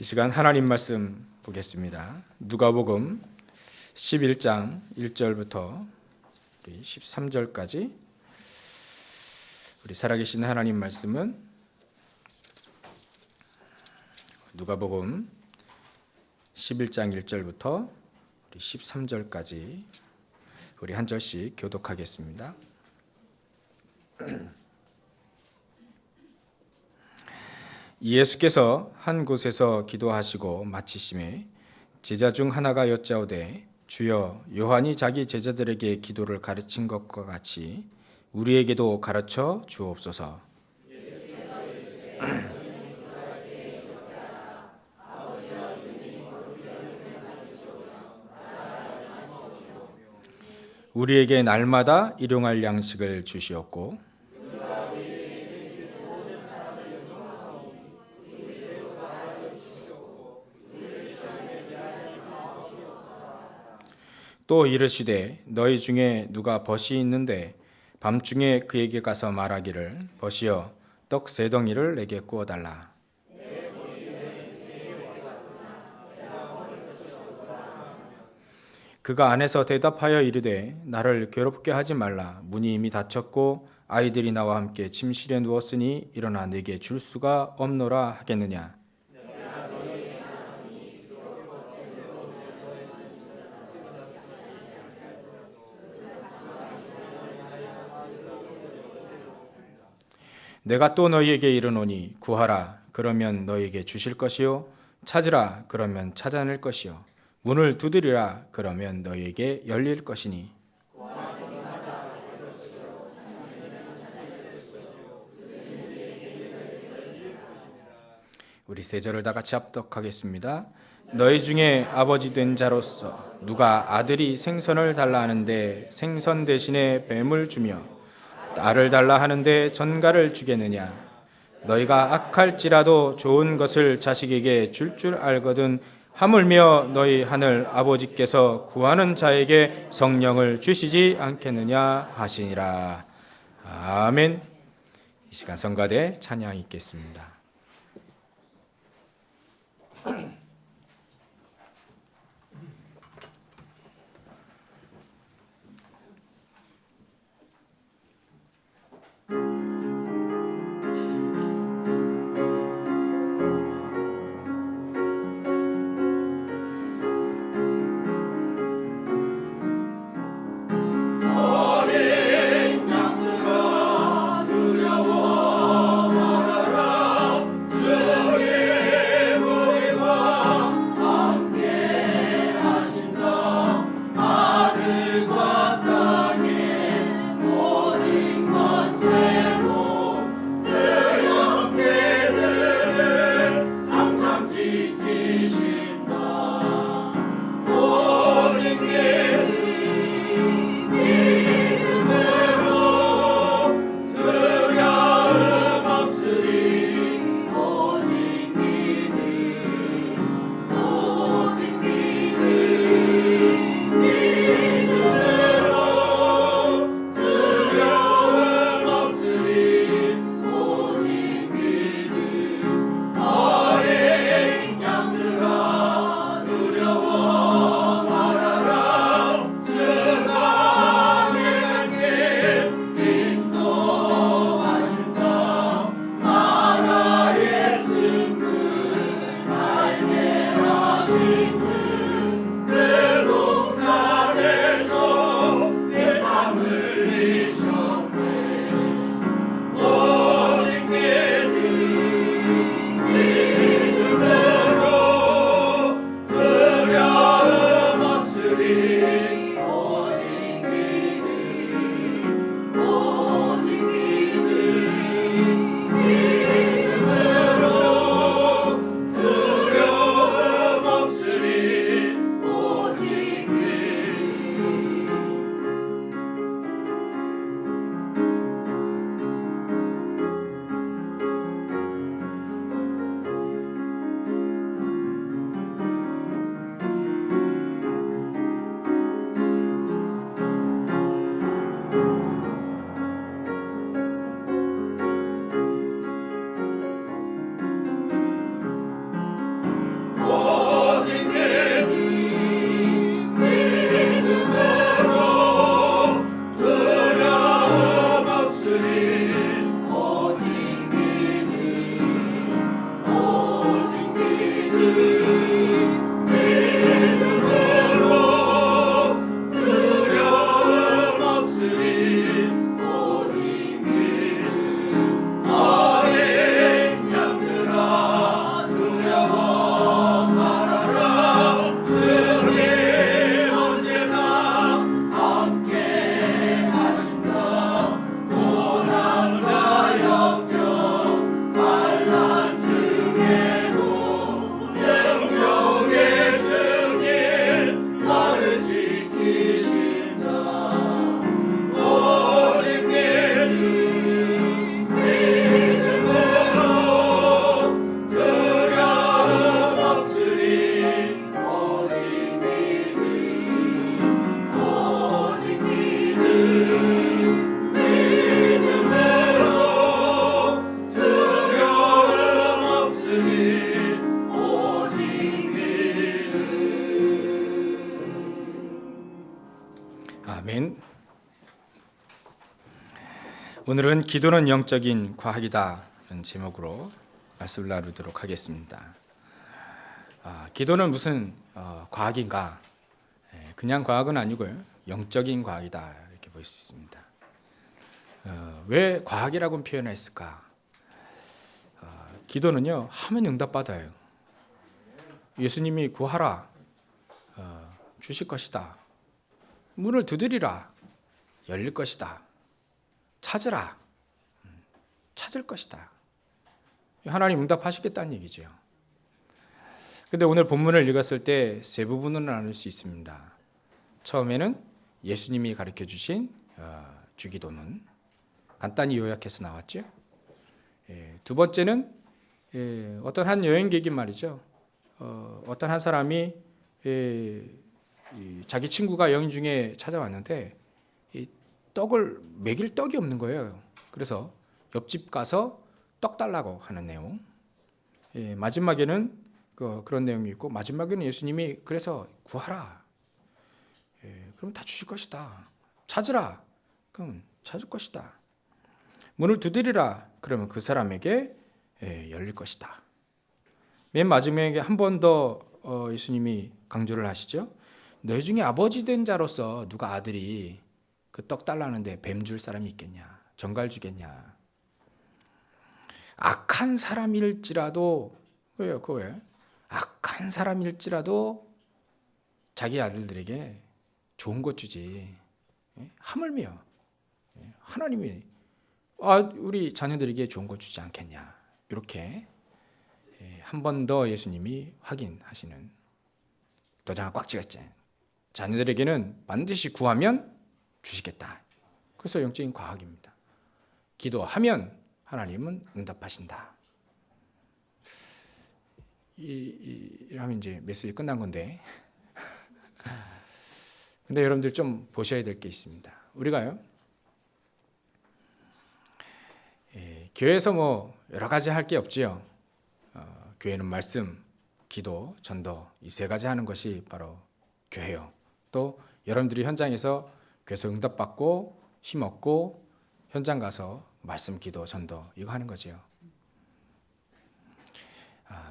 이 시간 하나님 말씀 보겠습니다. 누가복음 11장 1절부터 13절까지 우리 살아계신 하나님 말씀은 누가복음 11장 1절부터 13절까지 우리 한 절씩 교독하겠습니다. 예수께서 한 곳에서 기도하시고 마치심에 제자 중 하나가 여짜오되 주여, 요한이 자기 제자들에게 기도를 가르친 것과 같이 우리에게도 가르쳐 주옵소서. 우리에게 날마다 일용할 양식을 주시옵고 또 이르시되 너희 중에 누가 벗이 있는데 밤중에 그에게 가서 말하기를 벗이여 떡 세 덩이를 내게 구워 달라. 그가 안에서 대답하여 이르되 나를 괴롭게 하지 말라. 문이 이미 닫혔고 아이들이 나와 함께 침실에 누웠으니 일어나 내게 줄 수가 없노라 하겠느냐. 내가 또 너희에게 이르노니 구하라 그러면 너희에게 주실 것이요 찾으라 그러면 찾아낼 것이요 문을 두드리라 그러면 너희에게 열릴 것이니. 우리 세 절을 다 같이 합독하겠습니다. 너희 중에 아버지 된 자로서 누가 아들이 생선을 달라 하는데 생선 대신에 뱀을 주며 딸을 달라 하는데 전갈을 주겠느냐. 너희가 악할지라도 좋은 것을 자식에게 줄 줄 알거든 하물며 너희 하늘 아버지께서 구하는 자에게 성령을 주시지 않겠느냐 하시니라. 아멘. 이 시간 성가대 찬양 있겠습니다. 두려움 없으리 오늘은 기도는 영적인 과학이다 이런 제목으로 말씀을 나누도록 하겠습니다. 기도는 무슨 과학인가? 그냥 과학은 아니고요, 영적인 과학이다 이렇게 볼 수 있습니다. 왜 과학이라고 표현했을까? 기도는요, 하면 응답받아요. 예수님이 구하라, 주실 것이다. 문을 두드리라, 열릴 것이다. 찾으라, 찾을 것이다. 하나님 응답하시겠다는 얘기죠. 근데 오늘 본문을 읽었을 때 세 부분으로 나눌 수 있습니다. 처음에는 예수님이 가르쳐 주신 주기도문, 간단히 요약해서 나왔죠. 두 번째는 어떤 한 여행객이 말이죠. 어떤 한 사람이 자기 친구가 여행 중에 찾아왔는데 떡을 먹일 떡이 없는 거예요. 그래서 옆집 가서 떡 달라고 하는 내용. 마지막에는 그런 내용이 있고, 마지막에는 예수님이 그래서 구하라. 그럼 다 주실 것이다. 찾으라. 그럼 찾을 것이다. 문을 두드리라. 그러면 그 사람에게 열릴 것이다. 맨 마지막에 한 번 더 예수님이 강조를 하시죠. 너희 중에 아버지 된 자로서 누가 아들이 그 떡 달라는데 뱀 줄 사람이 있겠냐? 정갈 주겠냐? 악한 사람일지라도, 왜요? 왜? 악한 사람일지라도 자기 아들들에게 좋은 것 주지. 하물며 하나님이 우리 자녀들에게 좋은 것 주지 않겠냐? 이렇게 한 번 더 예수님이 확인하시는, 도장을 꽉 찍었지. 자녀들에게는 반드시 구하면 주시겠다. 그래서 영적인 과학입니다. 기도하면 하나님은 응답하신다. 이러면 이제 메시지 끝난 건데. 근데 여러분들 좀 보셔야 될 게 있습니다. 우리가요, 교회에서 뭐 여러 가지 할 게 없지요. 교회는 말씀, 기도, 전도, 이 세 가지 하는 것이 바로 교회요. 또 여러분들이 현장에서 교회에서 응답받고 힘없고 현장 가서 말씀, 기도, 전도 이거 하는 거지요.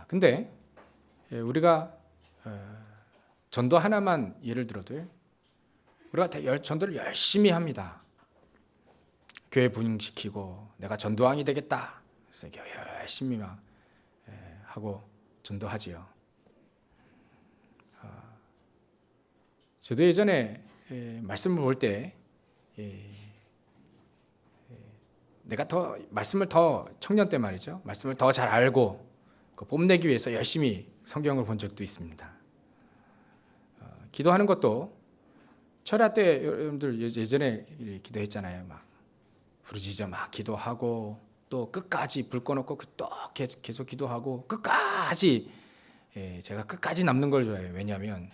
근데 우리가 전도 하나만 예를 들어도요, 우리가 전도를 열심히 합니다. 교회 부흥시키고 내가 전도왕이 되겠다. 그래서 열심히 막 하고 전도하지요. 저도 예전에 말씀을 볼 때 내가 더 말씀을 더 청년 때 말이죠, 말씀을 더 잘 알고 뽐내기 위해서 열심히 성경을 본 적도 있습니다. 기도하는 것도 철야 때 여러분들 예전에 기도했잖아요. 막 부르짖어 막 기도하고 또 끝까지 불 꺼놓고 또 계속 기도하고 끝까지. 제가 끝까지 남는 걸 좋아해요. 왜냐하면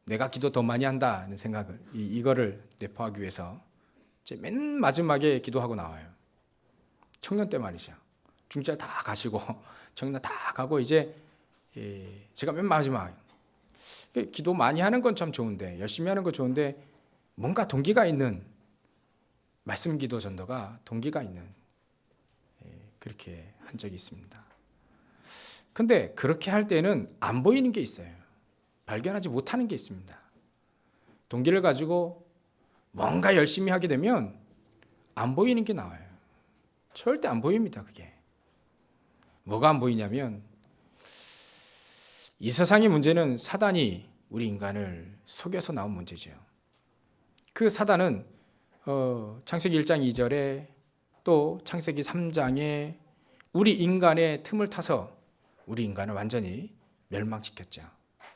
내가 기도 더 많이 한다는 생각을 이거를 내포하기 위해서 맨 마지막에 기도하고 나와요. 청년 때 말이죠. 중자 다 가시고 청년 다 가고 이제 제가 맨 마지막. 기도 많이 하는 건 참 좋은데, 열심히 하는 건 좋은데, 뭔가 동기가 있는 말씀 기도 전도가 동기가 있는, 그렇게 한 적이 있습니다. 근데 그렇게 할 때는 안 보이는 게 있어요. 발견하지 못하는 게 있습니다. 동기를 가지고 뭔가 열심히 하게 되면 안 보이는 게 나와요. 절대 안 보입니다. 그게 뭐가 안 보이냐면, 이 세상의 문제는 사단이 우리 인간을 속여서 나온 문제죠. 그 사단은 창세기 1장 2절에 또 창세기 3장에 우리 인간의 틈을 타서 우리 인간을 완전히 멸망시켰죠.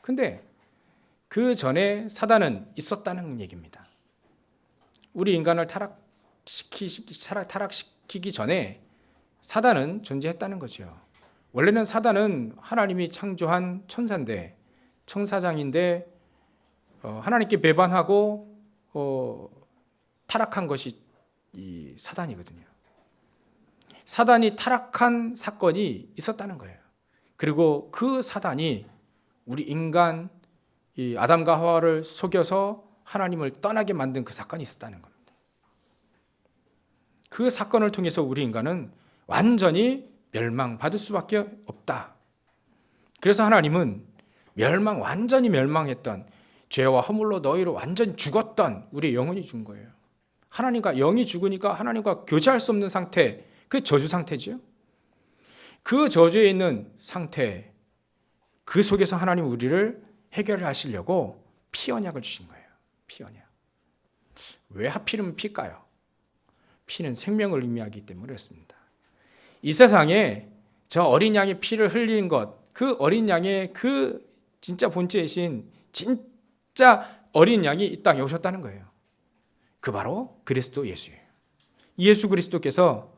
근데 그 전에 사단은 있었다는 얘기입니다. 우리 인간을 타락시키기 전에 사단은 존재했다는 거죠. 원래는 사단은 하나님이 창조한 천사인데, 천사장인데 하나님께 배반하고 타락한 것이 이 사단이거든요. 사단이 타락한 사건이 있었다는 거예요. 그리고 그 사단이 우리 인간 이 아담과 하와를 속여서 하나님을 떠나게 만든 그 사건이 있었다는 겁니다. 그 사건을 통해서 우리 인간은 완전히 멸망받을 수밖에 없다. 그래서 하나님은 완전히 멸망했던 죄와 허물로 너희로 완전히 죽었던 우리 영혼이 준 거예요. 하나님과 영이 죽으니까 하나님과 교제할 수 없는 상태, 그 저주 상태지요. 그 저주에 있는 상태, 그 속에서 하나님 우리를 해결하시려고 피 언약을 주신 거예요. 피 언약. 왜 하필이면 피일까요? 피는 생명을 의미하기 때문에 그렇습니다. 이 세상에 저 어린 양의 피를 흘리는 것, 그 어린 양의 그 진짜 본체이신 진짜 어린 양이 이 땅에 오셨다는 거예요. 그 바로 그리스도 예수예요. 예수 그리스도께서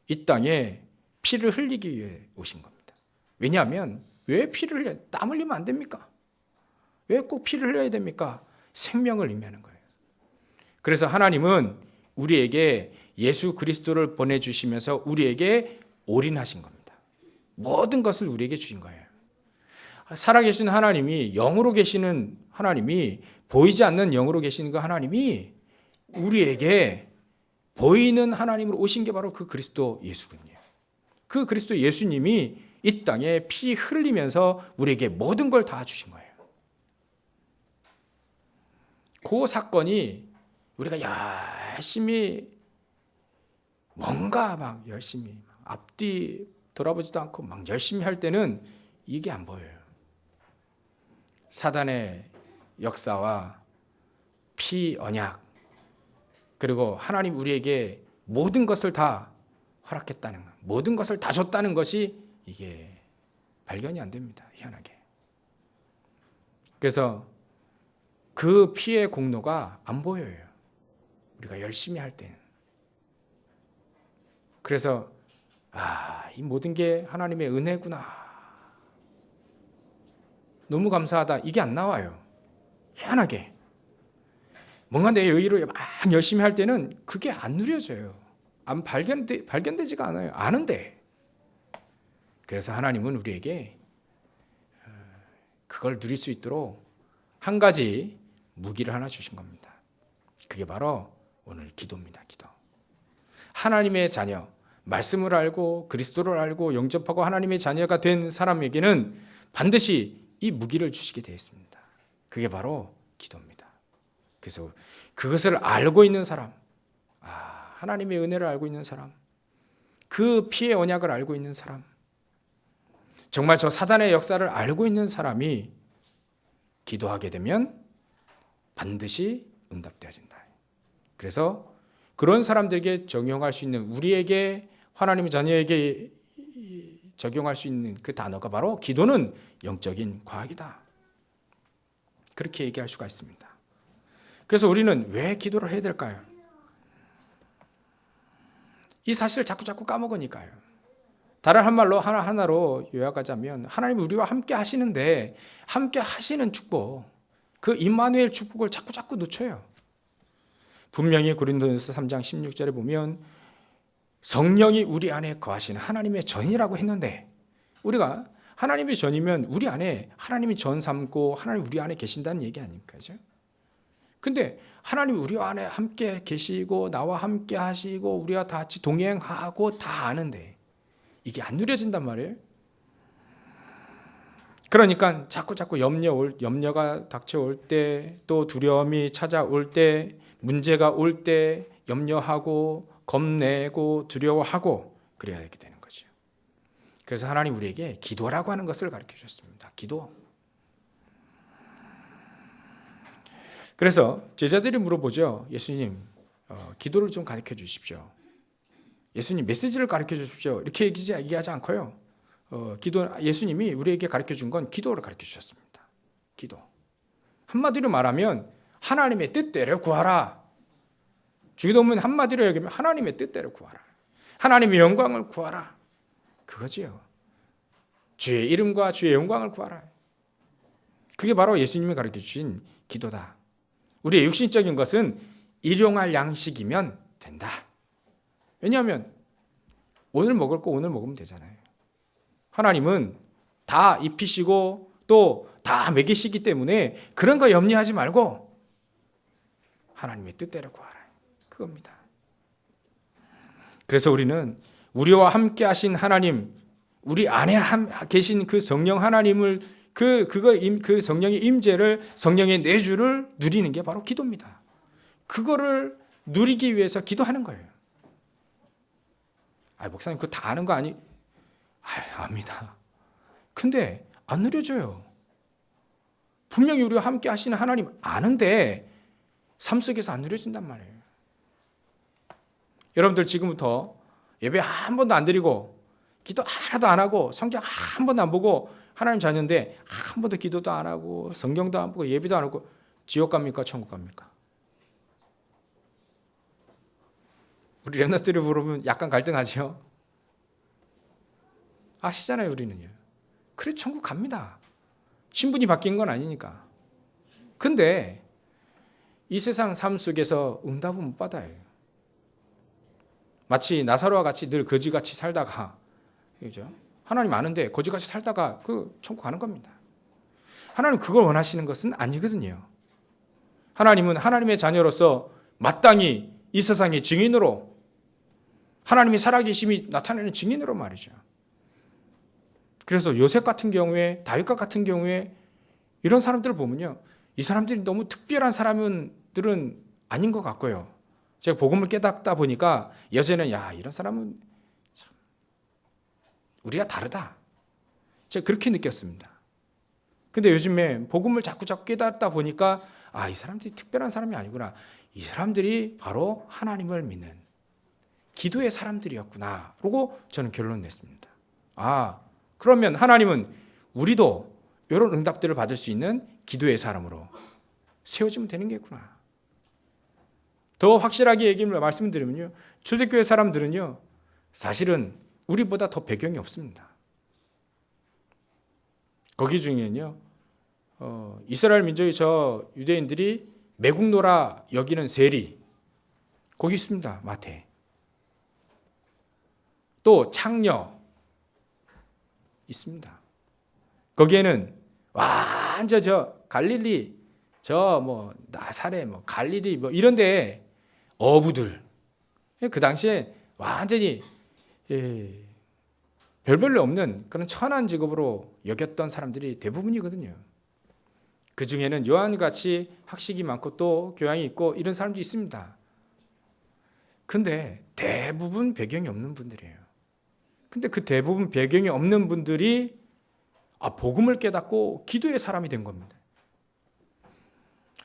이 땅에 피를 흘리기 위해 오신 겁니다. 왜냐하면 왜 피를 흘려야, 땀 흘리면 안 됩니까? 왜 꼭 피를 흘려야 됩니까? 생명을 의미하는 거예요. 그래서 하나님은 우리에게 예수 그리스도를 보내주시면서 우리에게 올인하신 겁니다. 모든 것을 우리에게 주신 거예요. 살아계신 하나님이, 영으로 계시는 하나님이, 보이지 않는 영으로 계시는 그 하나님이 우리에게 보이는 하나님으로 오신 게 바로 그 그리스도 예수군요. 그 그리스도 예수님이 이 땅에 피 흘리면서 우리에게 모든 걸 다 주신 거예요. 그 사건이 우리가 열심히 뭔가 막 열심히 앞뒤 돌아보지도 않고 막 열심히 할 때는 이게 안 보여요. 사단의 역사와 피 언약, 그리고 하나님 우리에게 모든 것을 다 허락했다는 것, 모든 것을 다 줬다는 것이 이게 발견이 안 됩니다. 희한하게. 그래서 그 피의 공로가 안 보여요. 우리가 열심히 할 때는. 그래서 이 모든 게 하나님의 은혜구나. 너무 감사하다. 이게 안 나와요. 희한하게. 뭔가 내 의의로 막 열심히 할 때는 그게 안 누려져요. 안 발견되지가 않아요. 아는데. 그래서 하나님은 우리에게 그걸 누릴 수 있도록 한 가지 무기를 하나 주신 겁니다. 그게 바로 오늘 기도입니다. 기도. 하나님의 자녀, 말씀을 알고 그리스도를 알고 영접하고 하나님의 자녀가 된 사람에게는 반드시 이 무기를 주시게 되어 있습니다. 그게 바로 기도입니다. 그래서 그것을 알고 있는 사람, 하나님의 은혜를 알고 있는 사람, 그 피의 언약을 알고 있는 사람, 정말 저 사단의 역사를 알고 있는 사람이 기도하게 되면 반드시 응답되어진다. 그래서 그런 사람들에게 적용할 수 있는, 우리에게 하나님의 자녀에게 적용할 수 있는 그 단어가 바로 기도는 영적인 과학이다. 그렇게 얘기할 수가 있습니다. 그래서 우리는 왜 기도를 해야 될까요? 이 사실을 자꾸 까먹으니까요. 다른 한 말로 하나로 요약하자면 하나님이 우리와 함께 하시는데 함께 하시는 축복, 그 임마누엘 축복을 자꾸 놓쳐요. 분명히 고린도전서 3장 16절에 보면 성령이 우리 안에 거하시는 하나님의 전이라고 했는데, 우리가 하나님의 전이면 우리 안에 하나님이 전 삼고 하나님 우리 안에 계신다는 얘기 아닙니까? 근데 하나님이 우리 안에 함께 계시고 나와 함께 하시고 우리와 다 같이 동행하고 다 아는데 이게 안 누려진단 말이에요. 그러니까 자꾸 염려가 닥쳐올 때, 또 두려움이 찾아올 때, 문제가 올 때 염려하고 겁내고 두려워하고 그래야 되게 되는 거죠. 그래서 하나님 우리에게 기도라고 하는 것을 가르쳐 주셨습니다. 기도. 그래서 제자들이 물어보죠. 예수님, 기도를 좀 가르쳐 주십시오. 예수님, 메시지를 가르쳐 주십시오. 이렇게 얘기하지 않고요. 예수님이 우리에게 가르쳐 준 건 기도를 가르쳐 주셨습니다. 기도. 한마디로 말하면 하나님의 뜻대로 구하라. 주기도문 한마디로 얘기하면 하나님의 뜻대로 구하라. 하나님의 영광을 구하라. 그거지요. 주의 이름과 주의 영광을 구하라. 그게 바로 예수님이 가르쳐 주신 기도다. 우리의 육신적인 것은 일용할 양식이면 된다. 왜냐하면 오늘 먹을 거 오늘 먹으면 되잖아요. 하나님은 다 입히시고 또 다 먹이시기 때문에 그런 거 염려하지 말고 하나님의 뜻대로 구하라. 그겁니다. 그래서 우리는 우리와 함께 하신 하나님, 우리 안에 계신 그 성령 하나님을 그 성령의 임재를, 성령의 내주를 누리는 게 바로 기도입니다. 그거를 누리기 위해서 기도하는 거예요. 목사님 그거 다 아는 거 아니? 압니다. 근데 안 누려져요. 분명히 우리와 함께 하시는 하나님 아는데 삶 속에서 안 누려진단 말이에요. 여러분들 지금부터 예배 한 번도 안 드리고 기도 하나도 안 하고 성경 한 번도 안 보고 하나님 자녀인데 한 번도 기도도 안 하고 성경도 안 보고 예배도 안 하고 지옥 갑니까? 천국 갑니까? 우리 렘넌트들이 물어보면 약간 갈등하죠. 아시잖아요, 우리는요. 그래, 천국 갑니다. 신분이 바뀐 건 아니니까. 근데 이 세상 삶 속에서 응답은 못 받아요. 마치 나사로와 같이 늘 거지같이 살다가, 그죠? 하나님 아는데 거지같이 살다가 그 천국 가는 겁니다. 하나님 그걸 원하시는 것은 아니거든요. 하나님은 하나님의 자녀로서 마땅히 이 세상의 증인으로, 하나님이 살아계심이 나타내는 증인으로 말이죠. 그래서 요셉 같은 경우에, 다윗과 같은 경우에 이런 사람들을 보면요, 이 사람들이 너무 특별한 사람들은 아닌 것 같고요. 제가 복음을 깨닫다 보니까 여전히 이런 사람은 참 우리가 다르다, 제가 그렇게 느꼈습니다. 근데 요즘에 복음을 자꾸 깨닫다 보니까 이 사람들이 특별한 사람이 아니구나, 이 사람들이 바로 하나님을 믿는 기도의 사람들이었구나 라고 저는 결론을 냈습니다. 그러면 하나님은 우리도 이런 응답들을 받을 수 있는 기도의 사람으로 세워지면 되는 게구나. 더 확실하게 말씀드리면요, 초대교회 사람들은요, 사실은 우리보다 더 배경이 없습니다. 거기 중에는요, 이스라엘 민족의 저 유대인들이 매국노라 여기는 세리, 거기 있습니다. 마태. 또 창녀 있습니다. 거기에는 완전 갈릴리, 나사렛, 갈릴리 이런데 어부들, 그 당시에 완전히 별별로 없는 그런 천한 직업으로 여겼던 사람들이 대부분이거든요. 그 중에는 요한같이 학식이 많고 또 교양이 있고 이런 사람도 있습니다. 근데 대부분 배경이 없는 분들이에요. 근데 그 대부분 배경이 없는 분들이 복음을 깨닫고 기도의 사람이 된 겁니다.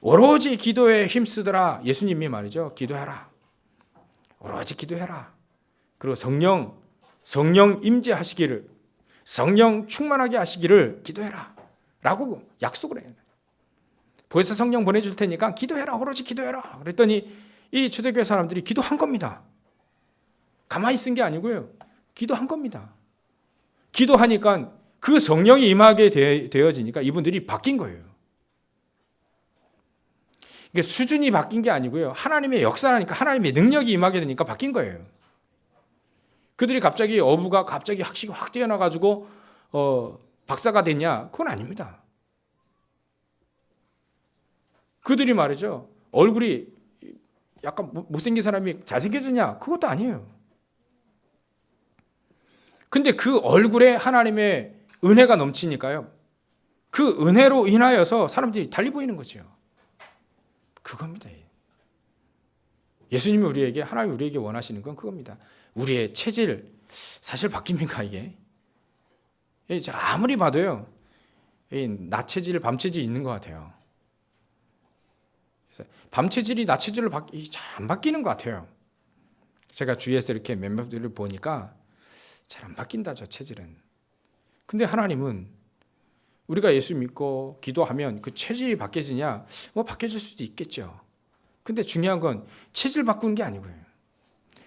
오로지 기도에 힘쓰더라. 예수님이 말이죠, 기도해라, 오로지 기도해라. 그리고 성령 임재하시기를, 성령 충만하게 하시기를 기도해라 라고 약속을 해요. 보혜사 성령 보내줄 테니까 기도해라, 오로지 기도해라. 그랬더니 이 초대교회 사람들이 기도한 겁니다. 가만히 있은 게 아니고요, 기도한 겁니다. 기도하니까 그 성령이 임하게 되어지니까 이분들이 바뀐 거예요. 이게 수준이 바뀐 게 아니고요, 하나님의 역사라니까, 하나님의 능력이 임하게 되니까 바뀐 거예요. 그들이 갑자기 어부가 갑자기 학식이 확 뛰어나가지고 박사가 됐냐? 그건 아닙니다. 그들이 말이죠, 얼굴이 약간 못생긴 사람이 잘생겨졌냐? 그것도 아니에요. 근데 그 얼굴에 하나님의 은혜가 넘치니까요, 그 은혜로 인하여서 사람들이 달리 보이는 거죠. 그겁니다. 예수님이 하나님이 우리에게 원하시는 건 그겁니다. 우리의 체질, 사실 바뀝니까 이게? 아무리 봐도요, 낮 체질, 밤 체질이 있는 것 같아요. 밤 체질이 낮 체질로 잘 안 바뀌는 것 같아요. 제가 주위에서 이렇게 몇몇들을 보니까 잘 안 바뀐다, 저 체질은. 근데 하나님은 우리가 예수 믿고 기도하면 그 체질이 바뀌어지냐? 바뀌어질 수도 있겠죠. 근데 중요한 건 체질 바꾸는 게 아니고요,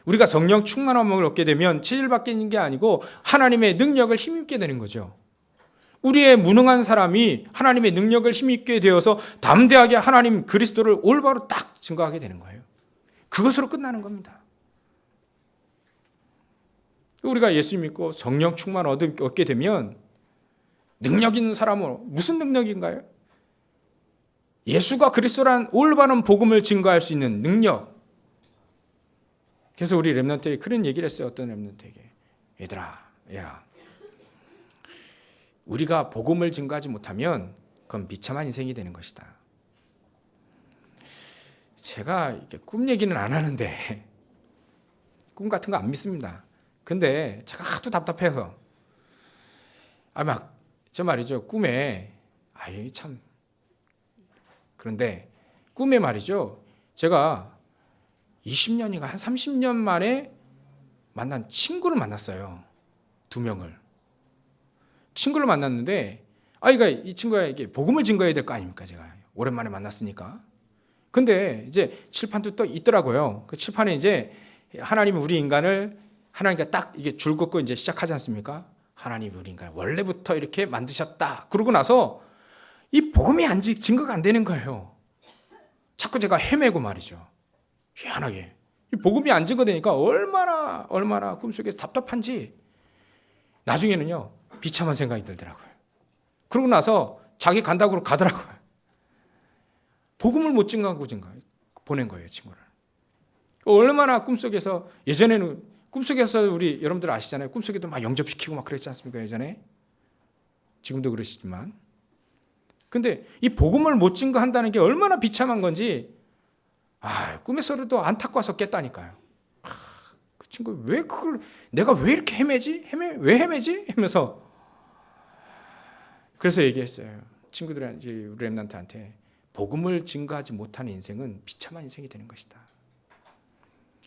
우리가 성령 충만함을 얻게 되면 체질 바뀌는 게 아니고 하나님의 능력을 힘입게 되는 거죠. 우리의 무능한 사람이 하나님의 능력을 힘입게 되어서 담대하게 하나님 그리스도를 올바로 딱 증거하게 되는 거예요. 그것으로 끝나는 겁니다. 우리가 예수 믿고 성령 충만 얻게 되면 능력 있는 사람으로, 무슨 능력인가요? 예수가 그리스도란 올바른 복음을 증거할 수 있는 능력. 그래서 우리 렘넌트에 그런 얘기를 했어요. 어떤 렘넌트에게. 얘들아, 야, 우리가 복음을 증거하지 못하면 그건 비참한 인생이 되는 것이다. 제가 이렇게 꿈 얘기는 안 하는데 꿈 같은 거 안 믿습니다. 근데 제가 하도 답답해서 저 말이죠. 꿈에 참 그런데 꿈에 말이죠. 제가 20년인가 한 30년 만에 만난 친구를 만났어요. 2명을. 친구를 만났는데 이 친구에게 복음을 증거해야 될 거 아닙니까? 제가 오랜만에 만났으니까. 근데 이제 칠판도 또 있더라고요. 그 칠판에 이제 하나님이 우리 인간을 하나님께 딱 이게 줄 긋고 이제 시작하지 않습니까? 하나님이 우리 인간을 원래부터 이렇게 만드셨다. 그러고 나서 이 복음이 증거가 안 되는 거예요. 자꾸 제가 헤매고 말이죠. 희한하게. 이 복음이 안 증거되니까 얼마나 꿈속에서 답답한지 나중에는요. 비참한 생각이 들더라고요. 그러고 나서 자기 간다고 가더라고요. 복음을 못 증거하고 보낸 거예요, 친구를. 얼마나 꿈속에서 예전에는 꿈속에서 우리 여러분들 아시잖아요. 꿈속에도 막 영접시키고 막 그랬지 않습니까? 예전에. 지금도 그러시지만. 근데 이 복음을 못 증거한다는 게 얼마나 비참한 건지 꿈에서도 안타까워서 깼다니까요. 그 친구 내가 왜 이렇게 헤매지? 왜 헤매지? 하면서 그래서 얘기했어요. 친구들한테, 우리 렘넌트한테 복음을 증거하지 못하는 인생은 비참한 인생이 되는 것이다.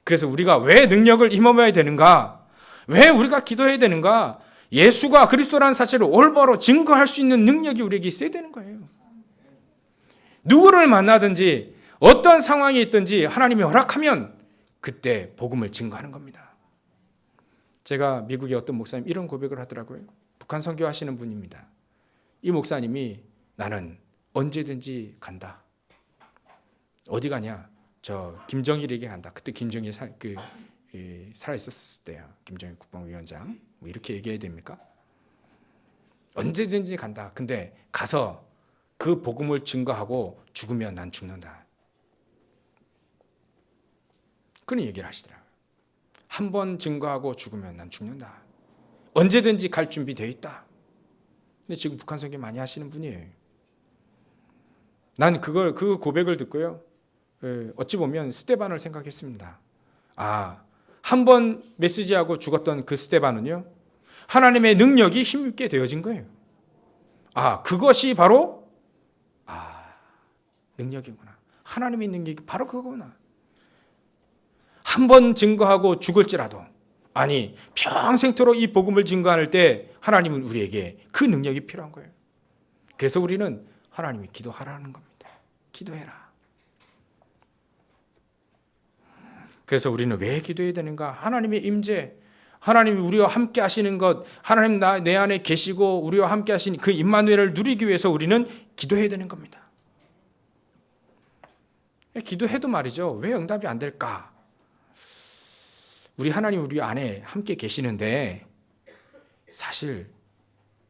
그래서 우리가 왜 능력을 힘입어야 되는가? 왜 우리가 기도해야 되는가? 예수가 그리스도라는 사실을 올바로 증거할 수 있는 능력이 우리에게 있어야 되는 거예요. 누구를 만나든지 어떤 상황이 있든지 하나님이 허락하면 그때 복음을 증거하는 겁니다. 제가 미국의 어떤 목사님 이런 고백을 하더라고요. 북한 선교하시는 분입니다. 이 목사님이 나는 언제든지 간다. 어디 가냐? 저 김정일에게 간다. 그때 김정일 살아 있었을 때요. 김정일 국방위원장. 뭐 이렇게 얘기해야 됩니까? 언제든지 간다. 근데 가서 그 복음을 증거하고 죽으면 난 죽는다. 그런 얘기를 하시더라고요. 한 번 증거하고 죽으면 난 죽는다. 언제든지 갈 준비되어 있다. 근데 지금 북한 선교 많이 하시는 분이에요. 난 그 고백을 듣고요. 어찌 보면 스데반을 생각했습니다. 한 번 메시지하고 죽었던 그 스데반은요. 하나님의 능력이 힘있게 되어진 거예요. 그것이 바로 능력이구나. 하나님의 능력이 바로 그거구나. 한 번 증거하고 죽을지라도 평생토록 이 복음을 증거할 때 하나님은 우리에게 그 능력이 필요한 거예요. 그래서 우리는 하나님이 기도하라는 겁니다. 기도해라. 그래서 우리는 왜 기도해야 되는가? 하나님의 임재, 하나님이 우리와 함께 하시는 것, 하나님 내 안에 계시고 우리와 함께 하신 그 임마누엘을 누리기 위해서 우리는 기도해야 되는 겁니다. 기도해도 말이죠. 왜 응답이 안 될까? 우리 하나님 우리 안에 함께 계시는데 사실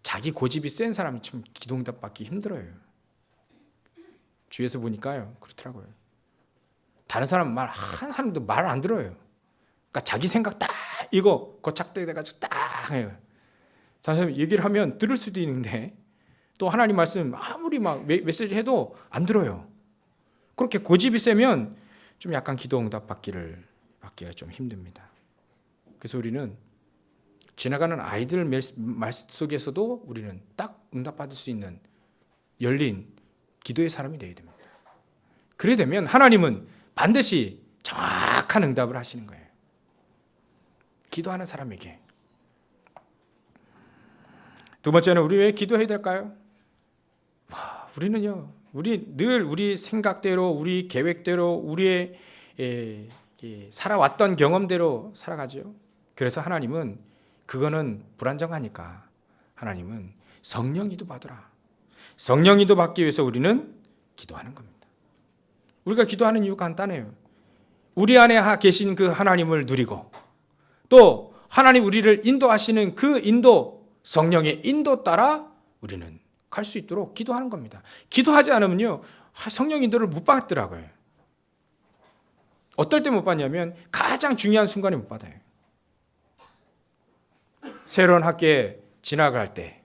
자기 고집이 센 사람이 참 기도응답 받기 힘들어요. 주위에서 보니까요. 그렇더라고요. 다른 사람 한 사람도 말 안 들어요. 그러니까 자기 생각 딱 이거 고착돼가지고 딱 해요. 다른 사람이 얘기를 하면 들을 수도 있는데 또 하나님 말씀 아무리 막 메시지 해도 안 들어요. 그렇게 고집이 세면 좀 약간 기도응답 받기가 좀 힘듭니다. 그래서 우리는 지나가는 아이들 말 속에서도 우리는 딱 응답받을 수 있는 열린 기도의 사람이 되어야 됩니다. 그래 되면 하나님은 반드시 정확한 응답을 하시는 거예요. 기도하는 사람에게. 두 번째는 우리 왜 기도해야 될까요? 우리는요. 우리 생각대로 우리 계획대로 우리의 살아왔던 경험대로 살아가죠. 그래서 하나님은 그거는 불안정하니까 하나님은 성령이도 받으라. 성령이도 받기 위해서 우리는 기도하는 겁니다. 우리가 기도하는 이유가 간단해요. 우리 안에 계신 그 하나님을 누리고 또 하나님 우리를 인도하시는 그 성령의 인도 따라 우리는 갈 수 있도록 기도하는 겁니다. 기도하지 않으면요. 성령 인도를 못 받더라고요. 어떨 때 못 받냐면 가장 중요한 순간에 못 받아요. 새로운 학교에 진학할 때,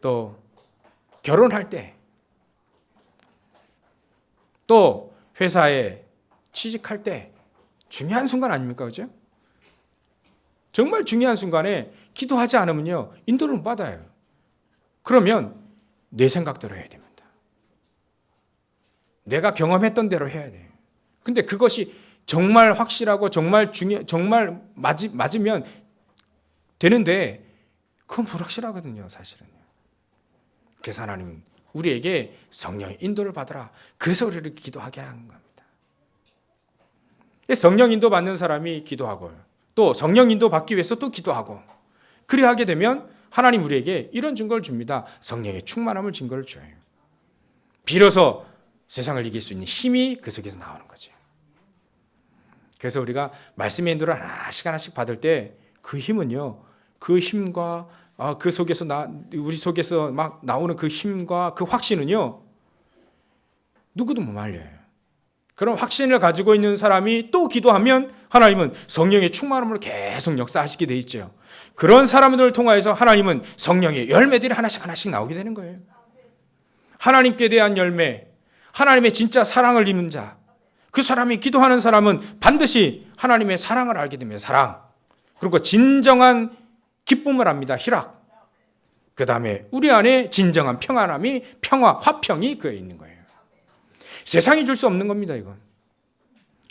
또 결혼할 때, 또 회사에 취직할 때 중요한 순간 아닙니까? 그죠? 정말 중요한 순간에 기도하지 않으면요, 인도를 못 받아요. 그러면 내 생각대로 해야 됩니다. 내가 경험했던 대로 해야 돼요. 근데 그것이 정말 확실하고 정말 맞으면 되는데 그건 불확실하거든요, 사실은요. 그래서 하나님은 우리에게 성령의 인도를 받으라. 그래서 우리를 기도하게 하는 겁니다. 성령 인도 받는 사람이 기도하고 또 성령 인도 받기 위해서 또 기도하고 그리 하게 되면 하나님 우리에게 이런 증거를 줍니다. 성령의 충만함을 증거를 줘요. 비로소 세상을 이길 수 있는 힘이 그 속에서 나오는 거죠. 그래서 우리가 말씀의 인도를 하나씩 받을 때 그 힘은요, 그 힘과 그 속에서 우리 속에서 막 나오는 그 힘과 그 확신은요, 누구도 못 말려요. 그런 확신을 가지고 있는 사람이 또 기도하면 하나님은 성령의 충만함으로 계속 역사하시게 돼 있죠. 그런 사람들을 통하여서 하나님은 성령의 열매들이 하나씩 나오게 되는 거예요. 하나님께 대한 열매, 하나님의 진짜 사랑을 입는 자, 그 사람이 기도하는 사람은 반드시 하나님의 사랑을 알게 됩니다. 사랑. 그리고 진정한 기쁨을 합니다. 희락. 그 다음에 우리 안에 진정한 평안함이, 평화, 화평이 그에 있는 거예요. 세상이 줄 수 없는 겁니다, 이건.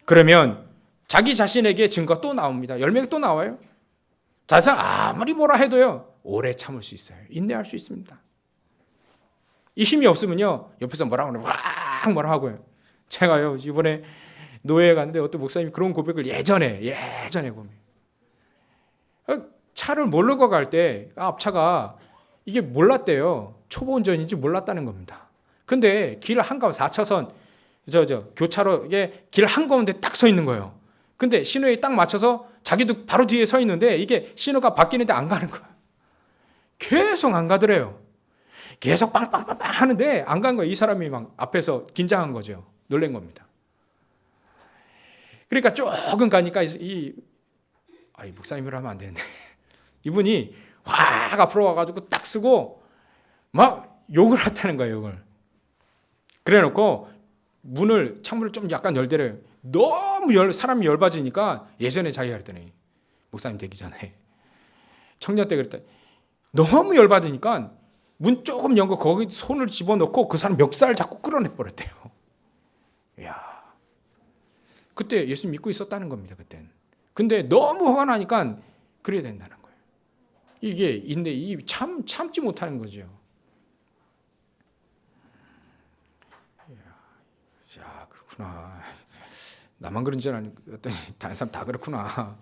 그러면 자기 자신에게 증거 또 나옵니다. 열매가 또 나와요. 자신 아무리 뭐라 해도요, 오래 참을 수 있어요. 인내할 수 있습니다. 이 힘이 없으면요, 옆에서 뭐라 하고요. 제가요, 이번에 노예에 갔는데 어떤 목사님이 그런 고백을 예전에 보면. 차를 몰고 갈 때 앞차가 이게 몰랐대요. 초보 운전인지 몰랐다는 겁니다. 근데 길 한가운데 4차선 교차로 이게 길 한가운데 딱 서 있는 거예요. 근데 신호에 딱 맞춰서 자기도 바로 뒤에 서 있는데 이게 신호가 바뀌는데 안 가는 거예요. 계속 안 가더래요. 계속 빵빵빵빵 하는데 안 간 거예요. 이 사람이 막 앞에서 긴장한 거죠. 놀란 겁니다. 그러니까 조금 가니까 이 목사님이라 하면 안 되는데 이분이 확 앞으로 와가지고 딱 쓰고 막 욕을 했다는 거예요. 욕을. 그래놓고 창문을 좀 약간 열대래요. 너무 사람이 열받으니까 예전에 자기가 그랬더니 목사님 되기 전에 청년 때 그랬더니 너무 열받으니까 문 조금 연 거 거기 손을 집어넣고 그 사람 멱살 자꾸 끌어내버렸대요. 이야, 그때 예수 믿고 있었다는 겁니다. 그때는. 근데 너무 화가 나니까 그래야 된다는 거예요. 이게 참지 못하는 거죠. 야, 그렇구나. 나만 그런 줄 알았더니 다른 사람 다 그렇구나.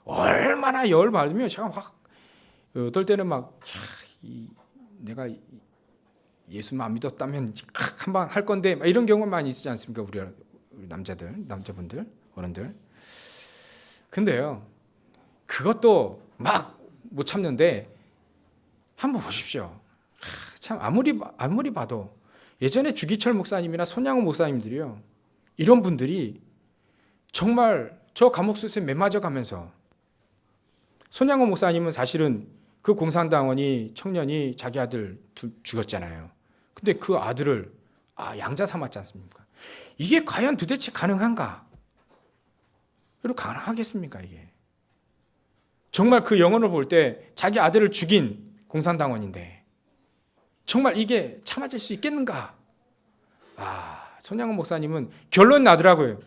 얼마나 열 받으면 제가 확 어떨 때는 막 내가 예수만 안 믿었다면 한번 할 건데 이런 경우가 많이 있지 않습니까? 우리 남자분들, 어른들. 근데요, 그것도 막 못 참는데 한번 보십시오. 참 아무리 봐도 예전에 주기철 목사님이나 손양호 목사님들이요, 이런 분들이 정말 저 감옥 속에서 매맞아 가면서, 손양호 목사님은 사실은 그 공산당원이 청년이 자기 아들 죽였잖아요. 근데 그 아들을 양자 삼았지 않습니까? 이게 과연 도대체 가능한가? 여러분, 가능하겠습니까 이게? 정말 그 영혼을 볼 때 자기 아들을 죽인 공산당원인데 정말 이게 참아질 수 있겠는가? 손양호 목사님은 결론 나더라고요.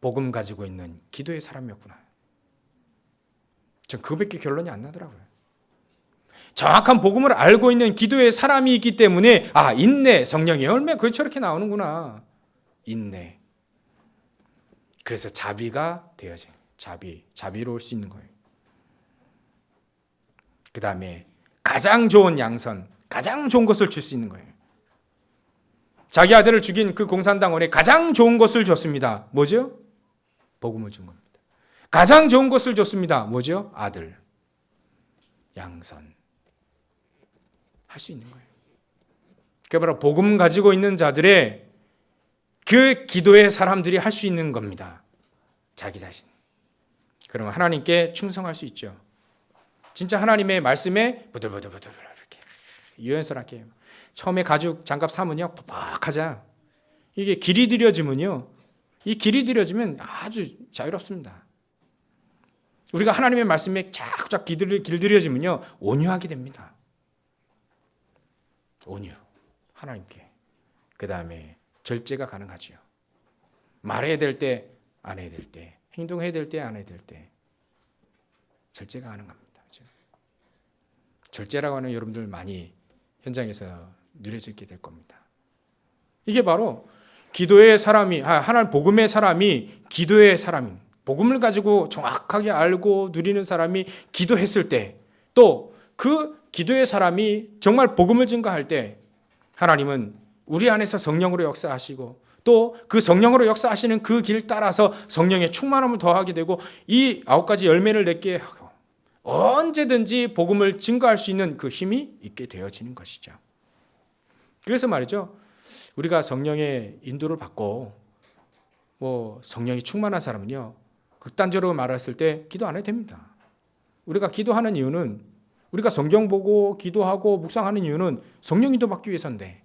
복음 가지고 있는 기도의 사람이었구나. 전 그거밖에 결론이 안 나더라고요. 정확한 복음을 알고 있는 기도의 사람이 있기 때문에 인내, 성령의 열매, 그게 저렇게 나오는구나. 인내. 그래서 자비가 되어진, 자비로울 수 있는 거예요. 그 다음에 가장 좋은 양선, 가장 좋은 것을 줄 수 있는 거예요. 자기 아들을 죽인 그 공산당원에 가장 좋은 것을 줬습니다. 뭐죠? 복음을 준 겁니다. 가장 좋은 것을 줬습니다. 뭐죠? 아들. 양선. 할 수 있는 거예요. 그게 바로 복음 가지고 있는 자들의 그 기도의 사람들이 할 수 있는 겁니다. 자기 자신. 그러면 하나님께 충성할 수 있죠. 진짜 하나님의 말씀에 부들부들부들 이렇게 유연스럽게 처음에 가죽 장갑 사면요 뻑뻑하자. 이게 길이 들여지면요, 이 길이 들여지면 아주 자유롭습니다. 우리가 하나님의 말씀에 자꾸자꾸 길들여지면요 온유하게 됩니다. 온유, 하나님께. 그 다음에 절제가 가능하지요. 말해야 될 때, 안 해야 될 때, 행동해야 될 때, 안 해야 될 때 절제가 가능합니다. 그렇죠? 절제라고 하는 여러분들 많이 현장에서 누려지게 될 겁니다. 이게 바로 기도의 사람이, 하나님 복음의 사람이 기도의 사람인, 복음을 가지고 정확하게 알고 누리는 사람이 기도했을 때, 또 그 기도의 사람이 정말 복음을 증거할 때 하나님은 우리 안에서 성령으로 역사하시고, 또 그 성령으로 역사하시는 그 길 따라서 성령의 충만함을 더하게 되고 이 9가지 열매를 맺게 하고 언제든지 복음을 증거할 수 있는 그 힘이 있게 되어지는 것이죠. 그래서 말이죠, 우리가 성령의 인도를 받고 성령이 충만한 사람은요, 극단적으로 말했을 때 기도 안 해도 됩니다. 우리가 기도하는 이유는, 우리가 성경 보고 기도하고 묵상하는 이유는 성령 인도 받기 위해서인데,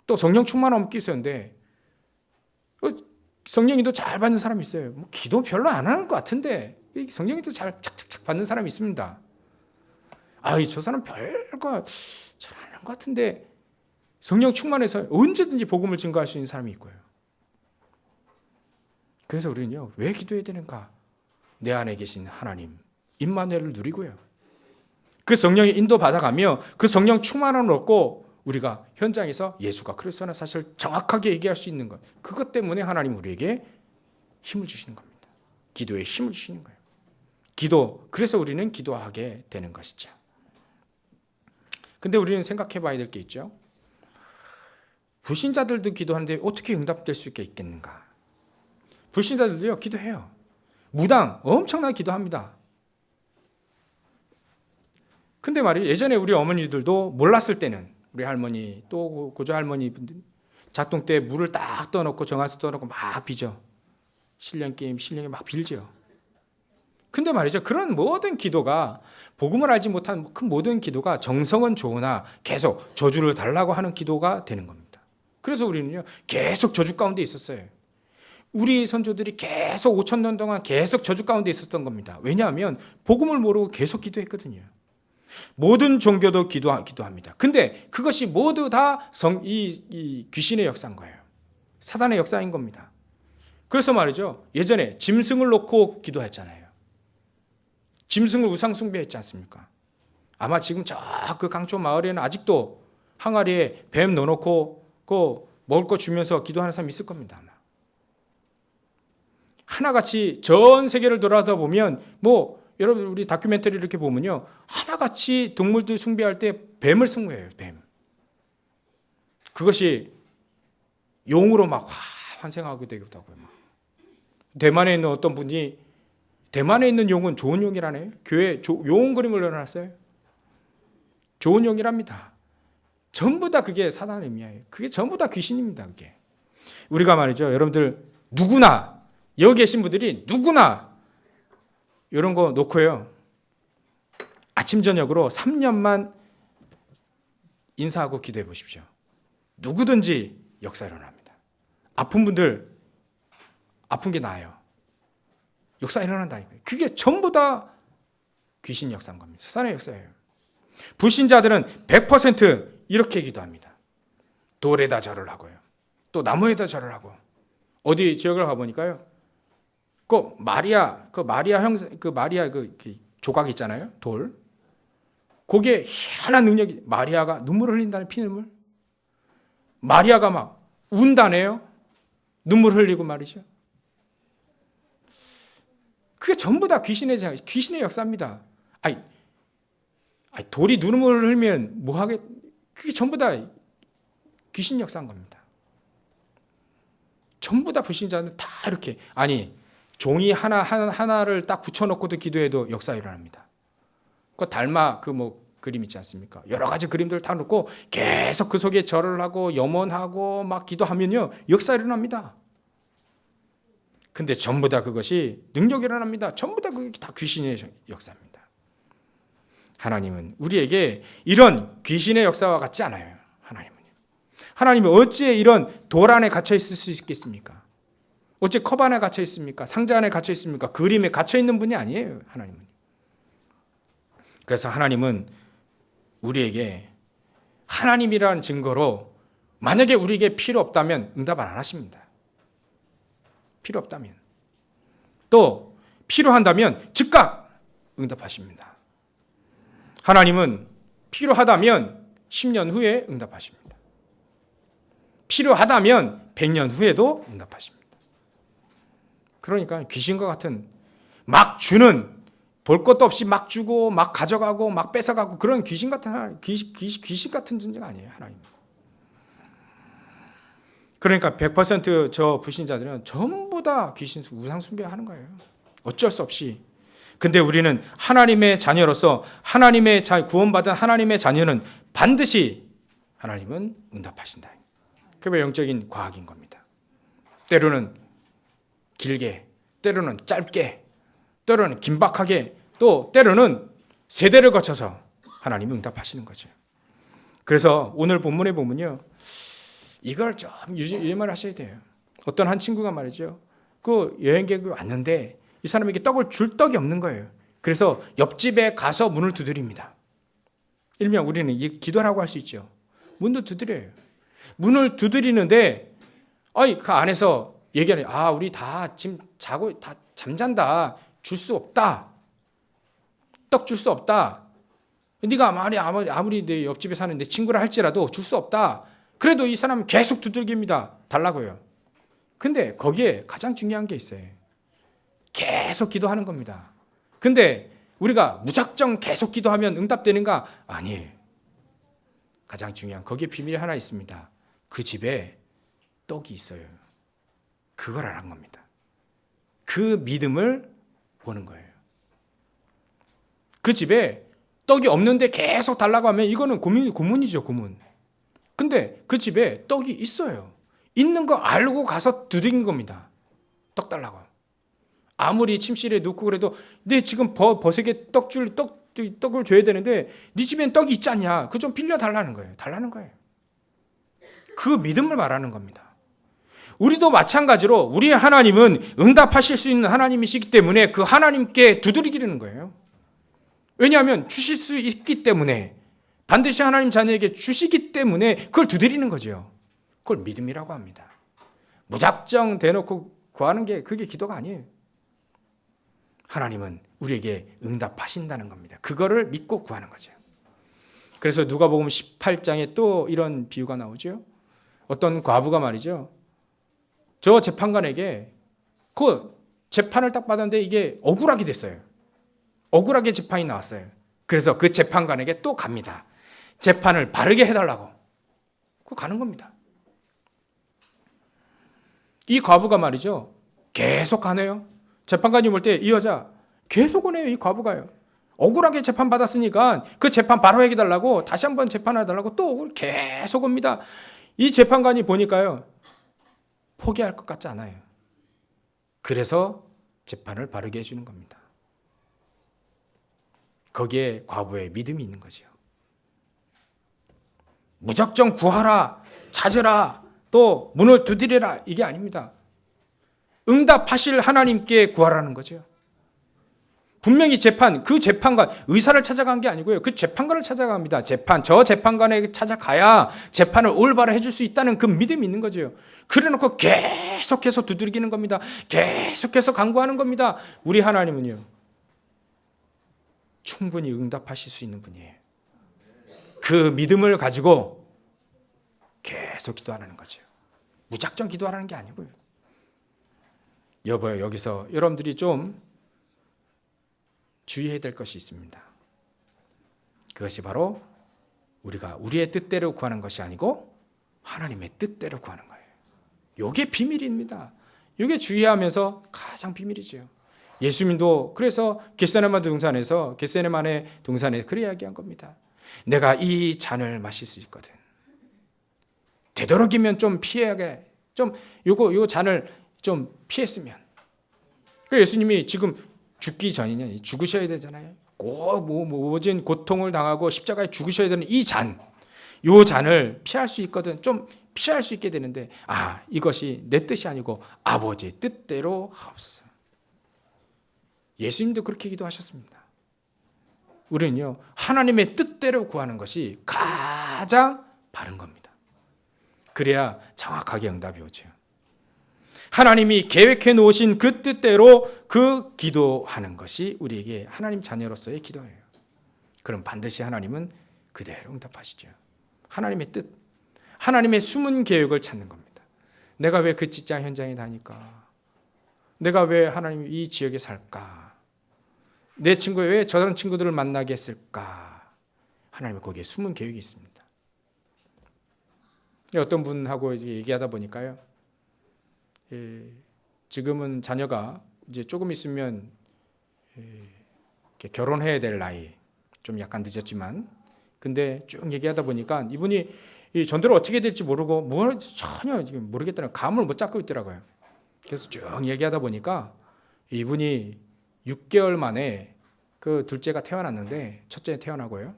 또 성령 충만함 얻기 위해서인데, 성령 인도 잘 받는 사람이 있어요. 기도 별로 안 하는 것 같은데 성령 인도 잘 착착착 받는 사람이 있습니다. 저 사람 별거 잘 안 하는 것 같은데 성령 충만해서 언제든지 복음을 증거할 수 있는 사람이 있고요. 그래서 우리는요, 왜 기도해야 되는가? 내 안에 계신 하나님 임마누엘을 누리고요, 그 성령의 인도 받아가며 그 성령 충만함을 얻고 우리가 현장에서 예수가 그리스도라는 사실을 정확하게 얘기할 수 있는 것, 그것 때문에 하나님 우리에게 힘을 주시는 겁니다. 기도에 힘을 주시는 거예요. 그래서 우리는 기도하게 되는 것이죠. 근데 우리는 생각해 봐야 될 게 있죠. 불신자들도 기도하는데 어떻게 응답될 수 있겠는가? 불신자들도요, 기도해요. 무당 엄청나게 기도합니다. 근데 말이에요, 예전에 우리 어머니들도 몰랐을 때는, 우리 할머니 또 고조 할머니 분들 작동 때 물을 딱 떠놓고 정화수 떠놓고 막 비죠. 신령에 막 빌죠. 근데 말이죠, 그런 모든 기도가, 복음을 알지 못한 그 모든 기도가 정성은 좋으나 계속 저주를 달라고 하는 기도가 되는 겁니다. 그래서 우리는요 계속 저주 가운데 있었어요. 우리 선조들이 계속 5,000년 동안 계속 저주 가운데 있었던 겁니다. 왜냐하면 복음을 모르고 계속 기도했거든요. 모든 종교도 기도합니다. 근데 그것이 모두 다 이 귀신의 역사인 거예요. 사단의 역사인 겁니다. 그래서 말이죠, 예전에 짐승을 놓고 기도했잖아요. 짐승을 우상 숭배했지 않습니까? 아마 지금 저 그 강촌 마을에는 아직도 항아리에 뱀 넣어놓고 그 먹을 거 주면서 기도하는 사람이 있을 겁니다. 아마. 하나같이 전 세계를 돌아다 보면 여러분 우리 다큐멘터리 이렇게 보면요, 하나같이 동물들 숭배할 때 뱀을 숭배해요. 뱀. 그것이 용으로 막 환생하게 되기도 하고요. 대만에 있는 어떤 분이, 대만에 있는 용은 좋은 용이라네요. 교회 용 그림을 넣어놨어요. 좋은 용이랍니다. 전부 다 그게 사단의 의미예요. 그게 전부 다 귀신입니다. 그게. 우리가 말이죠, 여러분들 누구나, 여기 계신 분들이 누구나 이런 거 놓고요, 아침 저녁으로 3년만 인사하고 기도해 보십시오. 누구든지 역사 일어납니다. 아픈 분들 아픈 게 나아요. 역사 일어난다. 그게 전부 다 귀신 역사인 겁니다. 사단의 역사예요. 불신자들은 100% 이렇게 기도합니다. 돌에다 절을 하고요, 또 나무에다 절을 하고. 어디 지역을 가보니까요, 그 마리아 그 조각 있잖아요, 돌. 거기에 희한한 능력이, 마리아가 눈물을 흘린다는, 피눈물. 마리아가 막 운다네요. 눈물 흘리고 말이죠. 그게 전부 다 귀신의 역사입니다. 돌이 눈물을 흘리면 뭐 하겠? 그게 전부 다 귀신 역사인 겁니다. 전부 다 불신자는 다 이렇게, 종이 하나를 딱 붙여놓고도 기도해도 역사 일어납니다. 그 달마 그림 있지 않습니까? 여러 가지 그림들 다 놓고 계속 그 속에 절을 하고 염원하고 막 기도하면요, 역사 일어납니다. 근데 전부 다 그것이 능력이 일어납니다. 전부 다 그게 다 귀신의 역사입니다. 하나님은 우리에게 이런 귀신의 역사와 같지 않아요. 하나님은 어찌 이런 돌 안에 갇혀 있을 수 있겠습니까? 어찌 컵 안에 갇혀 있습니까? 상자 안에 갇혀 있습니까? 그림에 갇혀 있는 분이 아니에요. 하나님은. 그래서 하나님은 우리에게 하나님이라는 증거로, 만약에 우리에게 필요 없다면 응답 안 하십니다. 필요 없다면. 또 필요한다면 즉각 응답하십니다. 하나님은 필요하다면 10년 후에 응답하십니다. 필요하다면 100년 후에도 응답하십니다. 그러니까 귀신과 같은 막 주는, 볼 것도 없이 막 주고 막 가져가고 막 뺏어가고 그런 귀신 같은 존재가 아니에요. 하나님. 그러니까 100% 불신자들은 전부 다 귀신 우상 숭배하는 거예요. 어쩔 수 없이. 근데 우리는 하나님의 자녀로서 하나님의 구원받은 하나님의 자녀는 반드시 하나님은 응답하신다. 그게 영적인 과학인 겁니다. 때로는 길게, 때로는 짧게, 때로는 긴박하게, 또 때로는 세대를 거쳐서 하나님이 응답하시는 거죠. 그래서 오늘 본문에 보면요, 이걸 좀 유념을 하셔야 돼요. 어떤 한 친구가 말이죠, 그 여행객이 왔는데 이 사람에게 떡을 줄 떡이 없는 거예요. 그래서 옆집에 가서 문을 두드립니다. 일명 우리는 기도라고 할 수 있죠. 문도 두드려요. 문을 두드리는데 그 안에서 얘기하는, 우리 다 지금 자고 다 잠잔다. 줄 수 없다. 떡 줄 수 없다. 네가 아무리 내 옆집에 사는 내 친구라 할지라도 줄 수 없다. 그래도 이 사람은 계속 두들깁니다. 달라고요. 근데 거기에 가장 중요한 게 있어요. 계속 기도하는 겁니다. 근데 우리가 무작정 계속 기도하면 응답되는가? 아니에요. 가장 중요한 거기에 비밀이 하나 있습니다. 그 집에 떡이 있어요. 그걸 알아낸 겁니다. 그 믿음을 보는 거예요. 그 집에 떡이 없는데 계속 달라고 하면 이거는 고문이죠, 고문. 근데 그 집에 떡이 있어요. 있는 거 알고 가서 두드린 겁니다. 떡 달라고. 아무리 침실에 놓고 그래도 내 지금 버석에 떡을 줘야 되는데 네 집엔 떡이 있지 않냐? 그거 좀 빌려달라는 거예요. 달라는 거예요. 그 믿음을 말하는 겁니다. 우리도 마찬가지로 우리의 하나님은 응답하실 수 있는 하나님이시기 때문에 그 하나님께 두드리기는 거예요. 왜냐하면 주실 수 있기 때문에, 반드시 하나님 자녀에게 주시기 때문에 그걸 두드리는 거죠. 그걸 믿음이라고 합니다. 무작정 대놓고 구하는 게 그게 기도가 아니에요. 하나님은 우리에게 응답하신다는 겁니다. 그거를 믿고 구하는 거죠. 그래서 누가복음 18장에 또 이런 비유가 나오죠. 어떤 과부가 말이죠, 저 재판관에게 그 재판을 딱 받았는데 이게 억울하게 됐어요. 억울하게 재판이 나왔어요. 그래서 그 재판관에게 또 갑니다. 재판을 바르게 해달라고. 그거 가는 겁니다. 이 과부가 말이죠, 계속 가네요. 재판관이 볼 때 이 여자 계속 오네요. 이 과부가요. 억울하게 재판 받았으니까 그 재판 바로 해달라고, 다시 한번 재판해달라고 또 계속 옵니다. 이 재판관이 보니까요, 포기할 것 같지 않아요. 그래서 재판을 바르게 해주는 겁니다. 거기에 과부의 믿음이 있는 거죠. 무작정 구하라, 찾으라, 또 문을 두드리라, 이게 아닙니다. 응답하실 하나님께 구하라는 거죠. 분명히 그 재판관, 의사를 찾아간 게 아니고요. 그 재판관을 찾아갑니다. 저 재판관에게 찾아가야 재판을 올바로 해줄 수 있다는 그 믿음이 있는 거죠. 그래 놓고 계속해서 두들기는 겁니다. 계속해서 간구하는 겁니다. 우리 하나님은요, 충분히 응답하실 수 있는 분이에요. 그 믿음을 가지고 계속 기도하라는 거죠. 무작정 기도하라는 게 아니고요. 여기서 여러분들이 좀 주의해야 될 것이 있습니다. 그것이 바로 우리가 우리의 뜻대로 구하는 것이 아니고 하나님의 뜻대로 구하는 거예요. 이게 비밀입니다. 이게 주의하면서 가장 비밀이죠. 예수님도 그래서 겟세마네 동산에 그래 이야기한 겁니다. 내가 이 잔을 마실 수 있거든. 되도록이면 좀 피하게, 좀 요 잔을 좀 피했으면. 그 예수님이 지금 죽기 전이냐, 죽으셔야 되잖아요. 꼭 모진 고통을 당하고 십자가에 죽으셔야 되는 이 잔, 요 잔을 피할 수 있거든. 좀 피할 수 있게 되는데, 이것이 내 뜻이 아니고 아버지의 뜻대로 하옵소서. 예수님도 그렇게 기도하셨습니다. 우리는요, 하나님의 뜻대로 구하는 것이 가장 바른 겁니다. 그래야 정확하게 응답이 오죠. 하나님이 계획해 놓으신 그 뜻대로 그 기도하는 것이 우리에게 하나님 자녀로서의 기도예요. 그럼 반드시 하나님은 그대로 응답하시죠. 하나님의 뜻, 하나님의 숨은 계획을 찾는 겁니다. 내가 왜 그 직장 현장에 다닐까? 내가 왜 하나님 이 지역에 살까? 내 친구가 왜 저런 친구들을 만나게 했을까? 하나님은 거기에 숨은 계획이 있습니다. 어떤 분하고 얘기하다 보니까요, 지금은 자녀가 이제 조금 있으면 결혼해야 될 나이, 좀 약간 늦었지만, 근데 쭉 얘기하다 보니까 이분이 이 전도를 어떻게 될지 모르고 전혀 지금 모르겠다는 감을 못 잡고 있더라고요. 그래서 쭉 얘기하다 보니까 이분이 6개월 만에 그 둘째가 태어났는데, 첫째 태어나고요.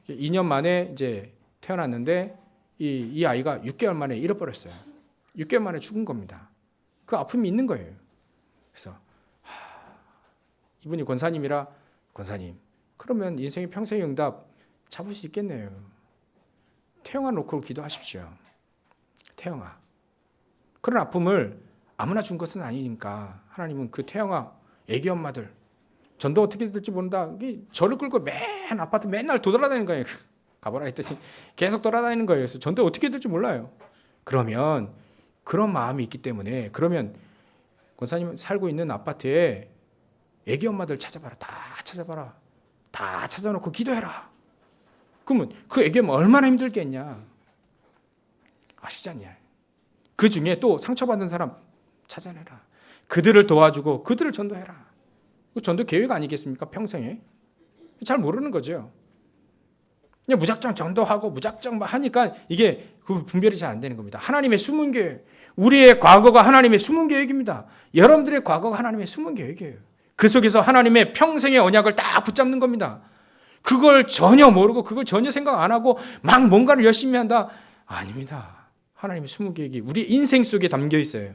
2년 만에 이제 태어났는데 이 아이가 6개월 만에 잃어버렸어요. 6개월 만에 죽은 겁니다. 그 아픔이 있는 거예요. 그래서 이분이 권사님이라, 권사님, 그러면 인생의 평생의 응답 잡을 수 있겠네요. 태영아 놓고 기도하십시오. 태영아. 그런 아픔을 아무나 준 것은 아니니까 하나님은 그 태영아 애기 엄마들 전도 어떻게 될지 모른다. 저를 끌고 맨 아파트 맨날 돌아다니는 거예요. 가보라 했더니 계속 돌아다니는 거예요. 그래서 전도 어떻게 될지 몰라요. 그러면 그런 마음이 있기 때문에, 그러면 권사님 살고 있는 아파트에 애기 엄마들 찾아봐라. 다 찾아봐라. 다 찾아놓고 기도해라. 그러면 그 애기 엄마 얼마나 힘들겠냐. 아시지 않냐. 그 중에 또 상처받은 사람 찾아내라. 그들을 도와주고 그들을 전도해라. 전도 계획 아니겠습니까? 평생에. 잘 모르는 거죠. 그냥 무작정 전도하고 무작정 막 하니까 이게 그 분별이 잘 안 되는 겁니다. 하나님의 숨은 계획. 우리의 과거가 하나님의 숨은 계획입니다. 여러분들의 과거가 하나님의 숨은 계획이에요. 그 속에서 하나님의 평생의 언약을 딱 붙잡는 겁니다. 그걸 전혀 모르고 그걸 전혀 생각 안 하고 막 뭔가를 열심히 한다? 아닙니다. 하나님의 숨은 계획이 우리 인생 속에 담겨 있어요.